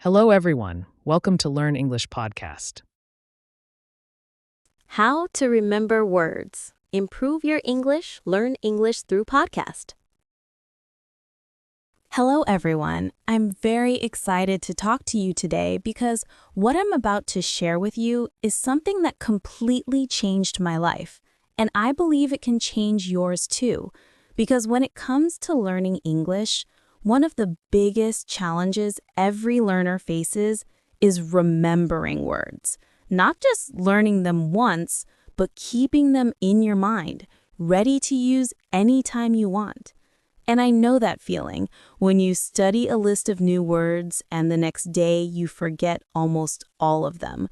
Hello, everyone. Welcome to Learn English Podcast. How to remember words. Improve your English, learn English through podcast. Hello, everyone. I'm very excited to talk to you today because what I'm about to share with you is something that completely changed my life. And I believe it can change yours too. Because when it comes to learning English, one of the biggest challenges every learner faces is remembering words. Not just learning them once, but keeping them in your mind, ready to use anytime you want. And I know that feeling when you study a list of new words and the next day you forget almost all of them.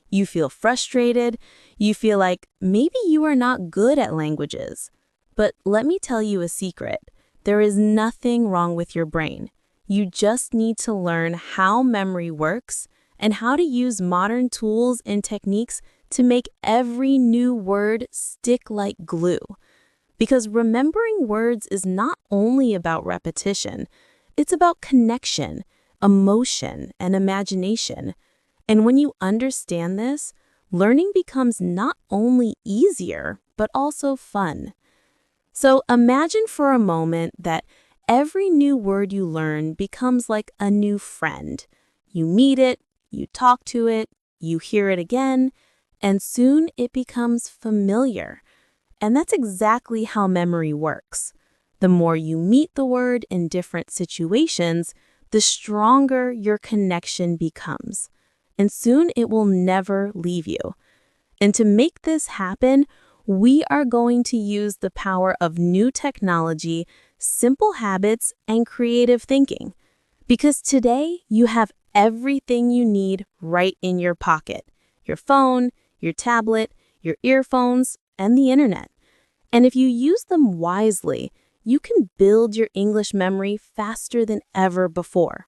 You feel frustrated, you feel like maybe you are not good at languages. But let me tell you a secret. There is nothing wrong with your brain. You just need to learn how memory works and how to use modern tools and techniques to make every new word stick like glue. Because remembering words is not only about repetition, it's about connection, emotion, and imagination. And when you understand this, learning becomes not only easier, but also fun. So imagine for a moment that every new word you learn becomes like a new friend. You meet it, you talk to it, you hear it again, and soon it becomes familiar. And that's exactly how memory works. The more you meet the word in different situations, the stronger your connection becomes. And soon it will never leave you. And to make this happen, we are going to use the power of new technology, simple habits, and creative thinking. Because today, you have everything you need right in your pocket. Your phone, your tablet, your earphones, and the internet. And if you use them wisely, you can build your English memory faster than ever before.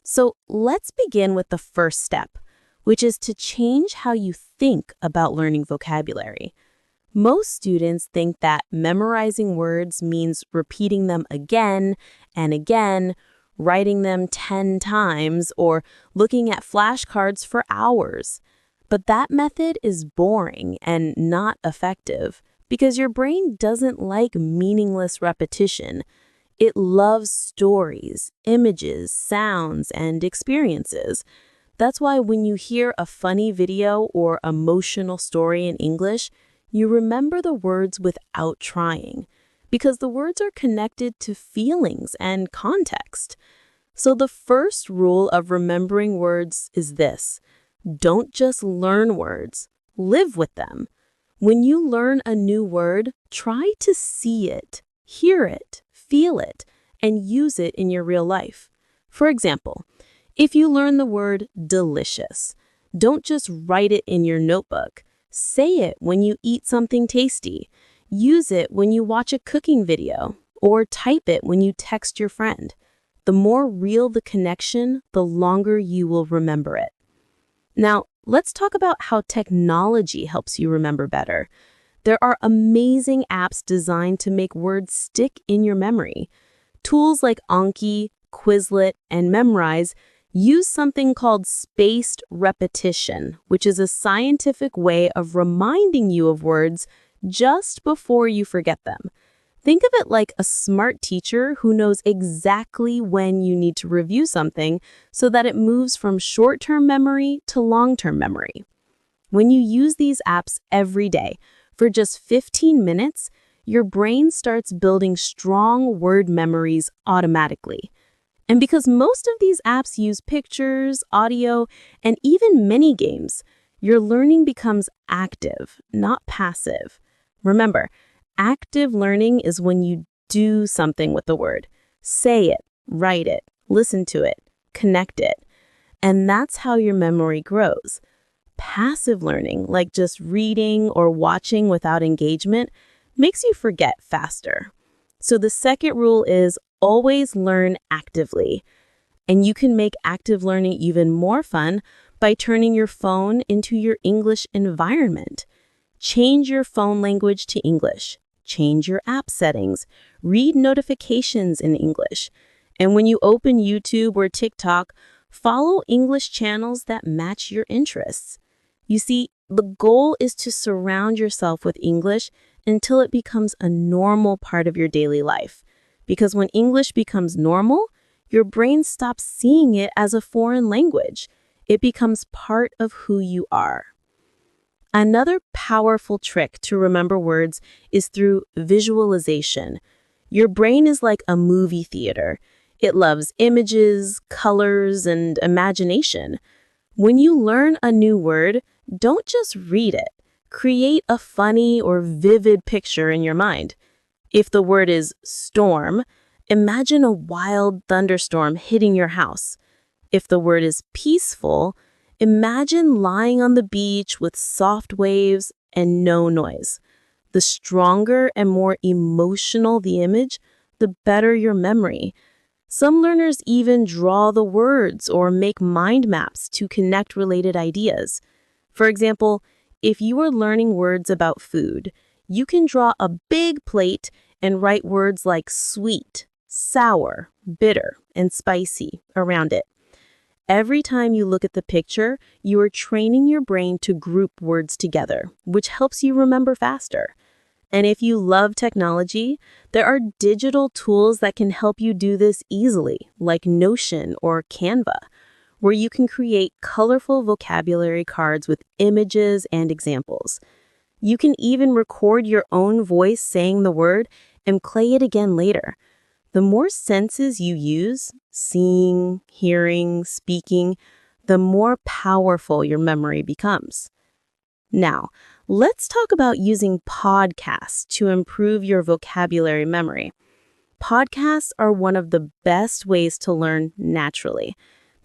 So let's begin with the first step, which is to change how you think about learning vocabulary. Most students think that memorizing words means repeating them again and again, writing them 10 times, or looking at flashcards for hours. But that method is boring and not effective because your brain doesn't like meaningless repetition. It loves stories, images, sounds, and experiences. That's why when you hear a funny video or emotional story in English, you remember the words without trying, because the words are connected to feelings and context. So the first rule of remembering words is this: don't just learn words, live with them. When you learn a new word, try to see it, hear it, feel it, and use it in your real life. For example, if you learn the word delicious, don't just write it in your notebook. Say it when you eat something tasty. Use it when you watch a cooking video, or type it when you text your friend. The more real the connection, the longer you will remember it. Now, let's talk about how technology helps you remember better. There are amazing apps designed to make words stick in your memory. Tools like Anki, Quizlet, and Memrise use something called spaced repetition, which is a scientific way of reminding you of words just before you forget them. Think of it like a smart teacher who knows exactly when you need to review something so that it moves from short-term memory to long-term memory. When you use these apps every day, for just 15 minutes, your brain starts building strong word memories automatically. And because most of these apps use pictures, audio, and even mini games, your learning becomes active, not passive. Remember, active learning is when you do something with the word. Say it, write it, listen to it, connect it. And that's how your memory grows. Passive learning, like just reading or watching without engagement, makes you forget faster. So the second rule is always learn actively. And you can make active learning even more fun by turning your phone into your English environment. Change your phone language to English. Change your app settings. Read notifications in English. And when you open YouTube or TikTok, Follow English channels that match your interests. You see, the goal is to surround yourself with English until it becomes a normal part of your daily life. Because when English becomes normal, your brain stops seeing it as a foreign language. It becomes part of who you are. Another powerful trick to remember words is through visualization. Your brain is like a movie theater. It loves images, colors, and imagination. When you learn a new word, don't just read it. Create a funny or vivid picture in your mind. If the word is storm, imagine a wild thunderstorm hitting your house. If the word is peaceful, imagine lying on the beach with soft waves and no noise. The stronger and more emotional the image, the better your memory. Some learners even draw the words or make mind maps to connect related ideas. For example, if you are learning words about food, you can draw a big plate and write words like sweet, sour, bitter, and spicy around it. Every time you look at the picture, you are training your brain to group words together, which helps you remember faster. And if you love technology, there are digital tools that can help you do this easily, like Notion or Canva, where you can create colorful vocabulary cards with images and examples. You can even record your own voice saying the word and play it again later. The more senses you use, seeing, hearing, speaking, the more powerful your memory becomes. Now, let's talk about using podcasts to improve your vocabulary memory. Podcasts are one of the best ways to learn naturally,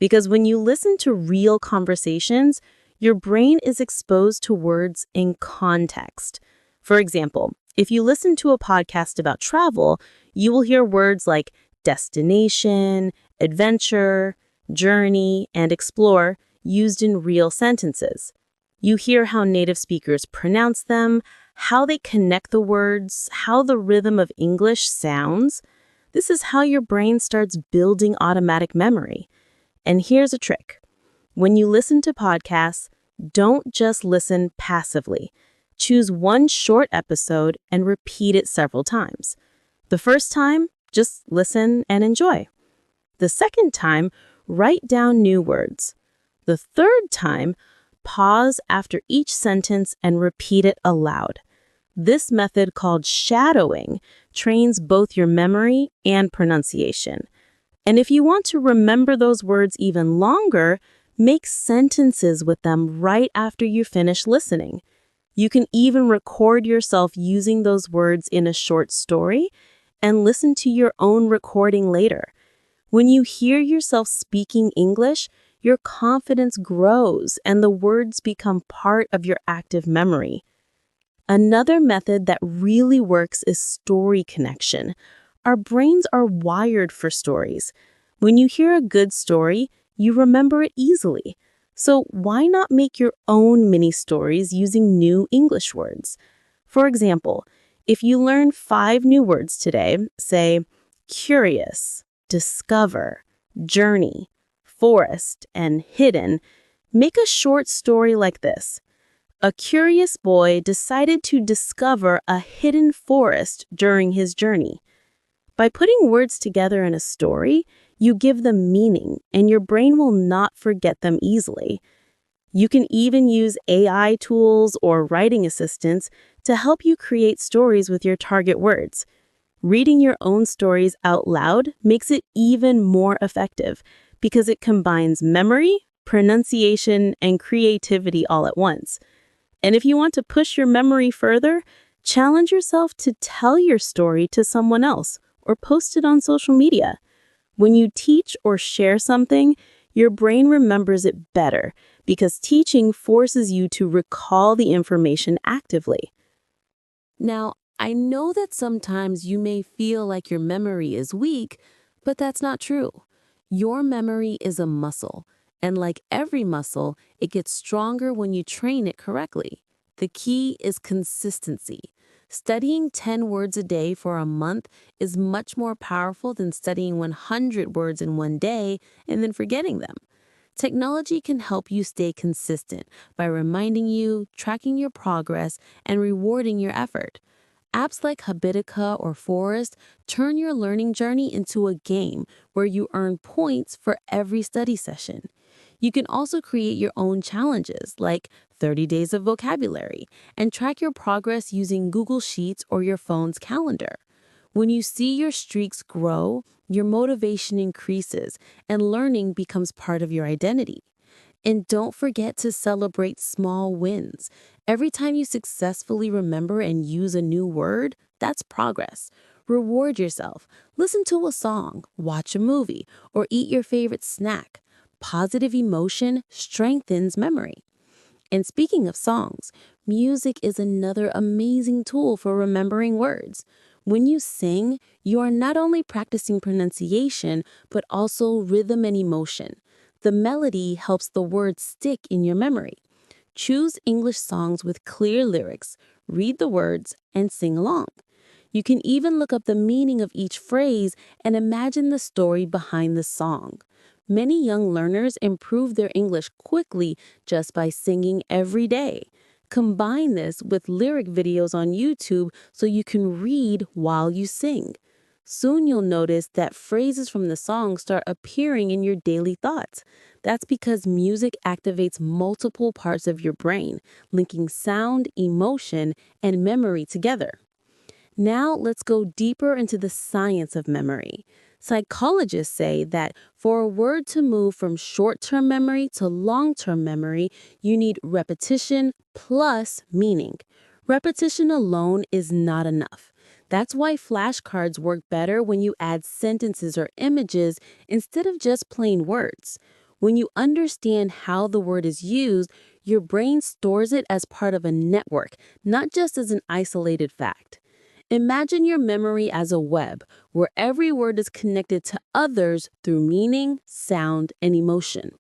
because when you listen to real conversations, your brain is exposed to words in context. For example, if you listen to a podcast about travel, you will hear words like destination, adventure, journey, and explore used in real sentences. You hear how native speakers pronounce them, how they connect the words, how the rhythm of English sounds. This is how your brain starts building automatic memory. And here's a trick. When you listen to podcasts, don't just listen passively. Choose one short episode and repeat it several times. The first time, just listen and enjoy. The second time, write down new words. The third time, pause after each sentence and repeat it aloud. This method, called shadowing, trains both your memory and pronunciation. And if you want to remember those words even longer, make sentences with them right after you finish listening. You can even record yourself using those words in a short story and listen to your own recording later. When you hear yourself speaking English, your confidence grows and the words become part of your active memory. Another method that really works is story connection. Our brains are wired for stories. When you hear a good story, you remember it easily. So why not make your own mini stories using new English words? For example, if you learn 5 new words today, say curious, discover, journey, forest, and hidden, make a short story like this. A curious boy decided to discover a hidden forest during his journey. By putting words together in a story, you give them meaning, and your brain will not forget them easily. You can even use AI tools or writing assistants to help you create stories with your target words. Reading your own stories out loud makes it even more effective because it combines memory, pronunciation, and creativity all at once. And if you want to push your memory further, challenge yourself to tell your story to someone else or post it on social media. When you teach or share something, your brain remembers it better because teaching forces you to recall the information actively. Now, I know that sometimes you may feel like your memory is weak, but that's not true. Your memory is a muscle, and like every muscle, it gets stronger when you train it correctly. The key is consistency. Studying 10 words a day for a month is much more powerful than studying 100 words in one day and then forgetting them. Technology can help you stay consistent by reminding you, tracking your progress, and rewarding your effort. Apps like Habitica or Forest turn your learning journey into a game where you earn points for every study session. You can also create your own challenges like 30 days of vocabulary and track your progress using Google Sheets or your phone's calendar. When you see your streaks grow, your motivation increases and learning becomes part of your identity. And don't forget to celebrate small wins. Every time you successfully remember and use a new word, that's progress. Reward yourself. Listen to a song, watch a movie, or eat your favorite snack. Positive emotion strengthens memory. And speaking of songs, music is another amazing tool for remembering words. When you sing, you are not only practicing pronunciation, but also rhythm and emotion. The melody helps the words stick in your memory. Choose English songs with clear lyrics, read the words, and sing along. You can even look up the meaning of each phrase and imagine the story behind the song. Many young learners improve their English quickly just by singing every day. Combine this with lyric videos on YouTube so you can read while you sing. Soon you'll notice that phrases from the song start appearing in your daily thoughts. That's because music activates multiple parts of your brain, linking sound, emotion, and memory together. Now let's go deeper into the science of memory. Psychologists say that for a word to move from short-term memory to long-term memory, you need repetition plus meaning. Repetition alone is not enough. That's why flashcards work better when you add sentences or images instead of just plain words. When you understand how the word is used, your brain stores it as part of a network, not just as an isolated fact. Imagine your memory as a web where every word is connected to others through meaning, sound, and emotion.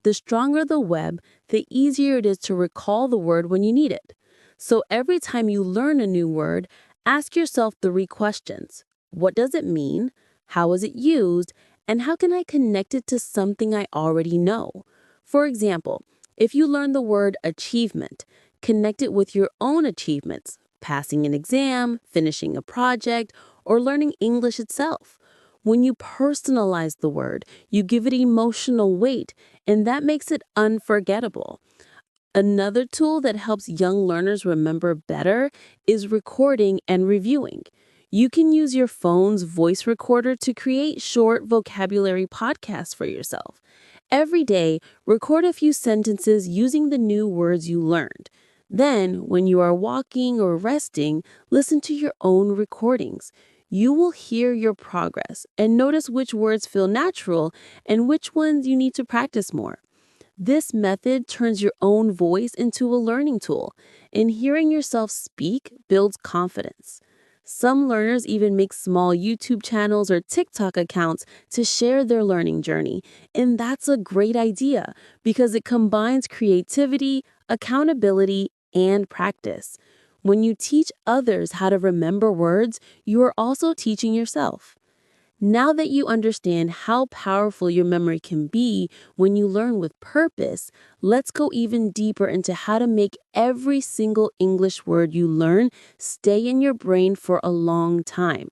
The stronger the web, the easier it is to recall the word when you need it. So every time you learn a new word, ask yourself 3 questions. What does it mean? How is it used? And how can I connect it to something I already know? For example, if you learn the word achievement, connect it with your own achievements. Passing an exam, finishing a project, or learning English itself. When you personalize the word, you give it emotional weight, and that makes it unforgettable. Another tool that helps young learners remember better is recording and reviewing. You can use your phone's voice recorder to create short vocabulary podcasts for yourself. Every day, record a few sentences using the new words you learned. Then, when you are walking or resting, listen to your own recordings. You will hear your progress and notice which words feel natural and which ones you need to practice more. This method turns your own voice into a learning tool, and hearing yourself speak builds confidence. Some learners even make small YouTube channels or TikTok accounts to share their learning journey, and that's a great idea because it combines creativity, accountability, and practice. When you teach others how to remember words, you are also teaching yourself. Now that you understand how powerful your memory can be when you learn with purpose, let's go even deeper into how to make every single English word you learn stay in your brain for a long time.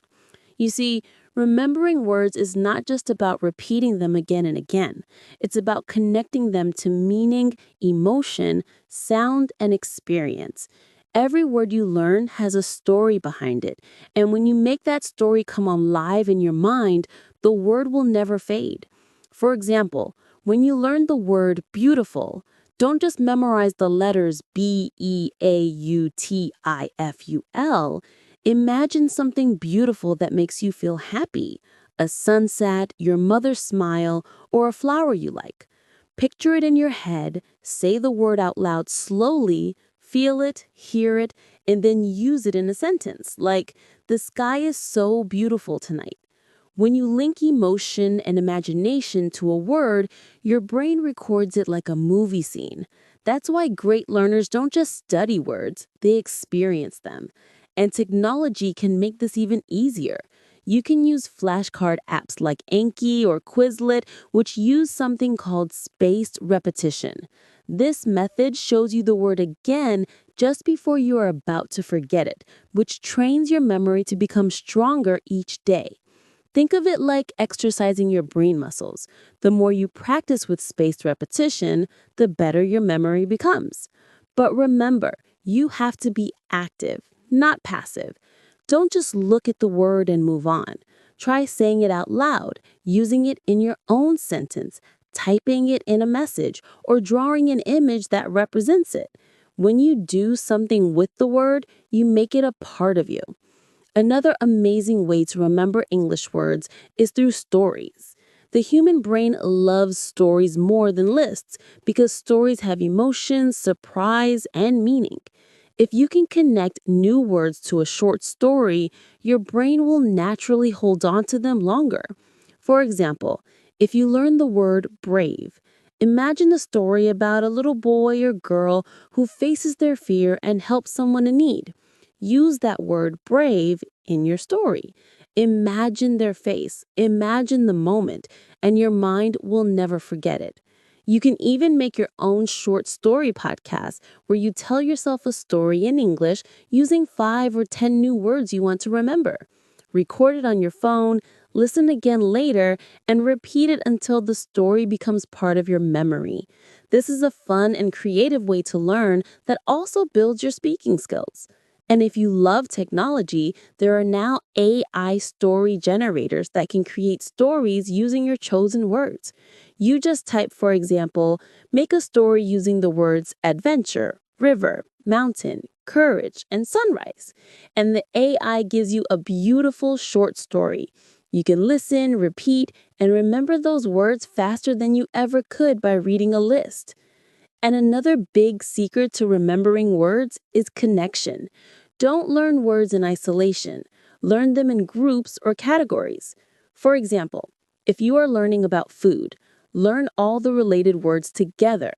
You see, remembering words is not just about repeating them again and again. It's about connecting them to meaning, emotion, sound, and experience. Every word you learn has a story behind it, and when you make that story come alive in your mind, the word will never fade. For example, when you learn the word beautiful, don't just memorize the letters Beautiful. Imagine something beautiful that makes you feel happy. A sunset, your mother's smile, or a flower you like. Picture it in your head, say the word out loud slowly, feel it, hear it, and then use it in a sentence, like, the sky is so beautiful tonight. When you link emotion and imagination to a word, your brain records it like a movie scene. That's why great learners don't just study words, they experience them. And technology can make this even easier. You can use flashcard apps like Anki or Quizlet, which use something called spaced repetition. This method shows you the word again just before you are about to forget it, which trains your memory to become stronger each day. Think of it like exercising your brain muscles. The more you practice with spaced repetition, the better your memory becomes. But remember, you have to be active, not passive. Don't just look at the word and move on. Try saying it out loud, using it in your own sentence, typing it in a message, or drawing an image that represents it. When you do something with the word, you make it a part of you. Another amazing way to remember English words is through stories. The human brain loves stories more than lists because stories have emotion, surprise, and meaning. If you can connect new words to a short story, your brain will naturally hold on to them longer. For example, if you learn the word brave, imagine a story about a little boy or girl who faces their fear and helps someone in need. Use that word brave in your story. Imagine their face, imagine the moment, and your mind will never forget it. You can even make your own short story podcast where you tell yourself a story in English using 5 or 10 new words you want to remember. Record it on your phone, listen again later, and repeat it until the story becomes part of your memory. This is a fun and creative way to learn that also builds your speaking skills. And if you love technology, there are now AI story generators that can create stories using your chosen words. You just type, for example, make a story using the words adventure, river, mountain, courage, and sunrise. And the AI gives you a beautiful short story. You can listen, repeat, and remember those words faster than you ever could by reading a list. And another big secret to remembering words is connection. Don't learn words in isolation. Learn them in groups or categories. For example, if you are learning about food, learn all the related words together.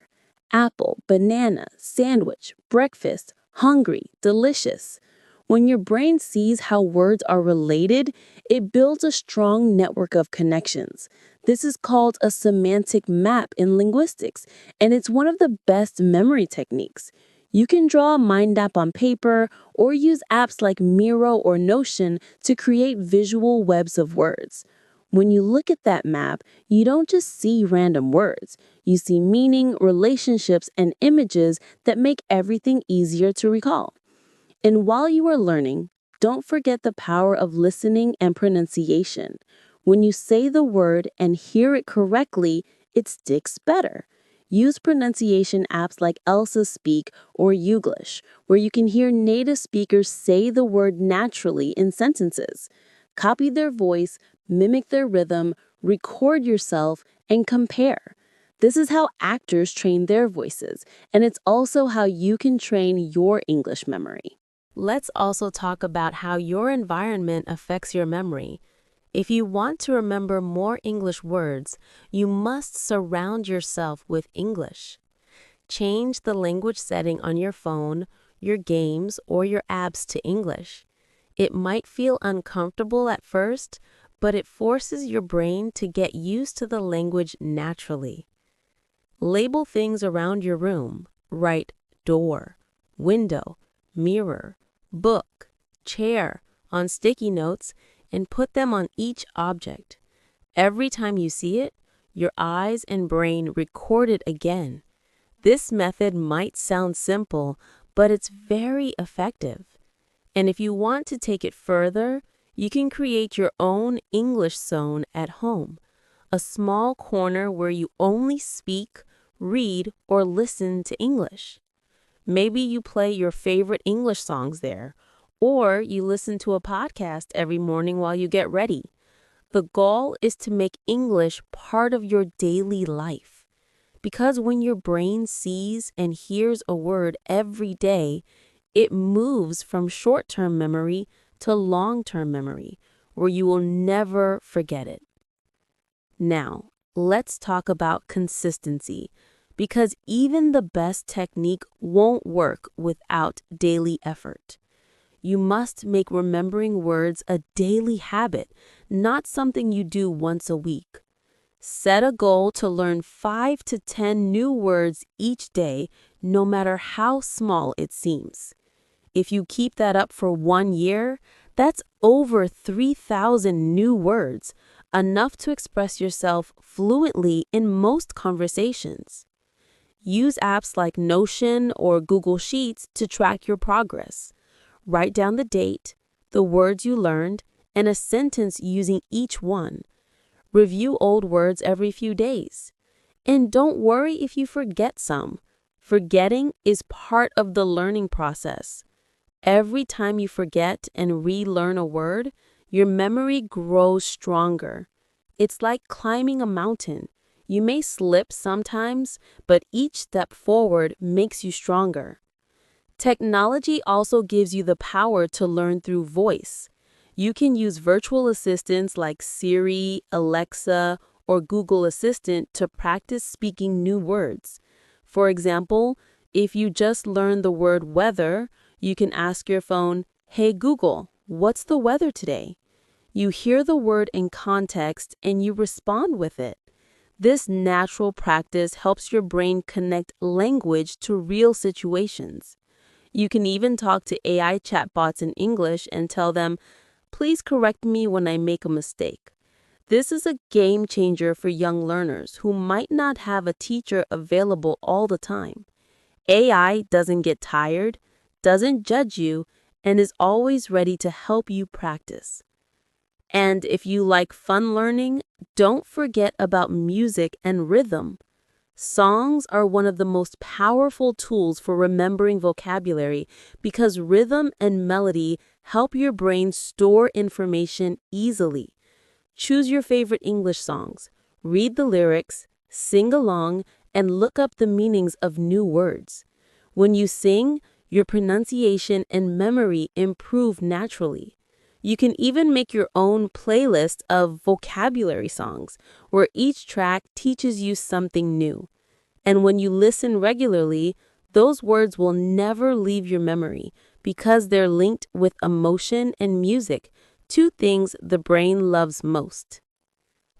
Apple, banana, sandwich, breakfast, hungry, delicious. When your brain sees how words are related, it builds a strong network of connections. This is called a semantic map in linguistics, and it's one of the best memory techniques. You can draw a mind map on paper or use apps like Miro or Notion to create visual webs of words. When you look at that map, you don't just see random words. You see meaning, relationships, and images that make everything easier to recall. And while you are learning, don't forget the power of listening and pronunciation. When you say the word and hear it correctly, it sticks better. Use pronunciation apps like Elsa Speak or Youglish, where you can hear native speakers say the word naturally in sentences. Copy their voice, mimic their rhythm, record yourself, and compare. This is how actors train their voices, and it's also how you can train your English memory. Let's also talk about how your environment affects your memory. If you want to remember more English words, you must surround yourself with English. Change the language setting on your phone, your games, or your apps to English. It might feel uncomfortable at first, but it forces your brain to get used to the language naturally. Label things around your room. Write door, window, mirror, book, chair on sticky notes and put them on each object. Every time you see it, your eyes and brain record it again. This method might sound simple, but it's very effective. And if you want to take it further, you can create your own English zone at home, a small corner where you only speak, read, or listen to English. Maybe you play your favorite English songs there, or you listen to a podcast every morning while you get ready. The goal is to make English part of your daily life. Because when your brain sees and hears a word every day, it moves from short-term memory to long-term memory, where you will never forget it. Now, let's talk about consistency, because even the best technique won't work without daily effort. You must make remembering words a daily habit, not something you do once a week. Set a goal to learn 5 to 10 new words each day, no matter how small it seems. If you keep that up for 1 year, that's over 3,000 new words, enough to express yourself fluently in most conversations. Use apps like Notion or Google Sheets to track your progress. Write down the date, the words you learned, and a sentence using each one. Review old words every few days. And don't worry if you forget some. Forgetting is part of the learning process. Every time you forget and relearn a word, your memory grows stronger. It's like climbing a mountain. You may slip sometimes, but each step forward makes you stronger. Technology also gives you the power to learn through voice. You can use virtual assistants like Siri, Alexa, or Google Assistant to practice speaking new words. For example, if you just learned the word weather, you can ask your phone, "Hey Google, what's the weather today?" You hear the word in context and you respond with it. This natural practice helps your brain connect language to real situations. You can even talk to AI chatbots in English and tell them, "Please correct me when I make a mistake." This is a game changer for young learners who might not have a teacher available all the time. AI doesn't get tired, doesn't judge you, and is always ready to help you practice. And if you like fun learning, don't forget about music and rhythm. Songs are one of the most powerful tools for remembering vocabulary because rhythm and melody help your brain store information easily. Choose your favorite English songs, read the lyrics, sing along, and look up the meanings of new words. When you sing, your pronunciation and memory improve naturally. You can even make your own playlist of vocabulary songs, where each track teaches you something new. And when you listen regularly, those words will never leave your memory because they're linked with emotion and music, two things the brain loves most.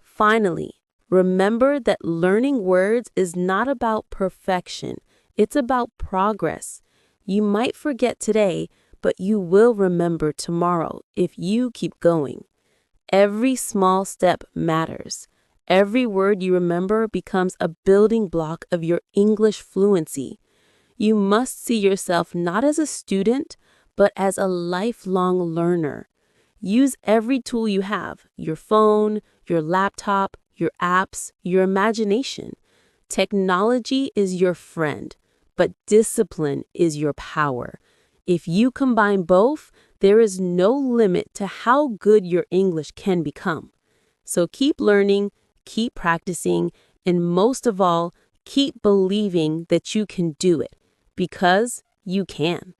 Finally, remember that learning words is not about perfection, it's about progress. You might forget today, but you will remember tomorrow if you keep going. Every small step matters. Every word you remember becomes a building block of your English fluency. You must see yourself not as a student, but as a lifelong learner. Use every tool you have, your phone, your laptop, your apps, your imagination. Technology is your friend, but discipline is your power. If you combine both, there is no limit to how good your English can become. So keep learning, keep practicing, and most of all, keep believing that you can do it, because you can.